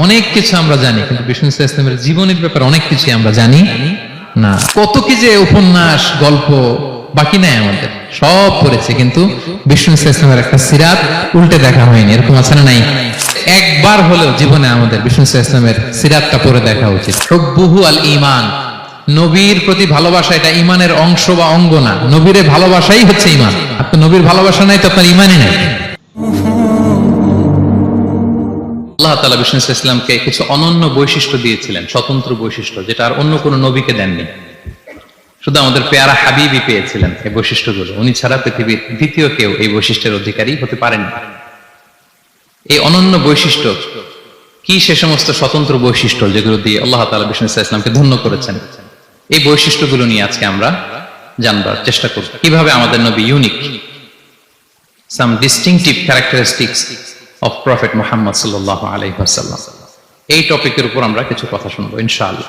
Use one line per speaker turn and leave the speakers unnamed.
অনেক কিছু আমরা জানি, কিন্তু বিষ্ণু ইসলামের জীবনের ব্যাপারে অনেক কিছু আমরা জানি না। কত কি যে উপন্যাস, গল্প বাকি নাই আমাদের, সব পড়েছে, কিন্তু বিষ্ণু ইসলামের একটা সিরাত উল্টে দেখা হয়নি। এরকম আছে না নাই? একবার হলেও জীবনে আমাদের বিষ্ণু ইসলামের সিরাতটা পড়ে দেখা উচিত। হুব্বুহু আল ঈমান, নবীর প্রতি ভালোবাসা এটা ঈমানের অংশ বা অঙ্গ না, নবীর ভালোবাসাই হচ্ছে ঈমান। আপনি নবীর ভালোবাসা নাই তো আপনার ঈমানই নাই। আল্লাহ তাআলা বিষ্ণু ইসলামকে কিছু অনন্য বৈশিষ্ট্য দিয়েছিলেন, স্বতন্ত্র বৈশিষ্ট্য, যেটা আর অন্য কোনো নবীকে দেননি। শুধু আমাদের পেয়ারা হাবিবই পেয়েছিলেন এই বৈশিষ্ট্যগুলো। উনি ছাড়া পৃথিবীর দ্বিতীয় কেউ এই বৈশিষ্ট্যের অধিকারী হতে পারেন। এই অনন্য বৈশিষ্ট্য কি? সে সমস্ত স্বতন্ত্র বৈশিষ্ট্য যেগুলো দিয়ে আল্লাহ তাআলা বিষ্ণু ইসলামকে ধন্য করেছেন। এই বৈশিষ্ট্যগুলো নিয়ে আজকে আমরা জানবার চেষ্টা করব, কিভাবে আমাদের নবী unique, some distinctive characteristics of Prophet Muhammad sallallahu alaihi wasallam। এই টপিকের উপর আমরা কিছু কথা শুনবো ইনশাআল্লাহ।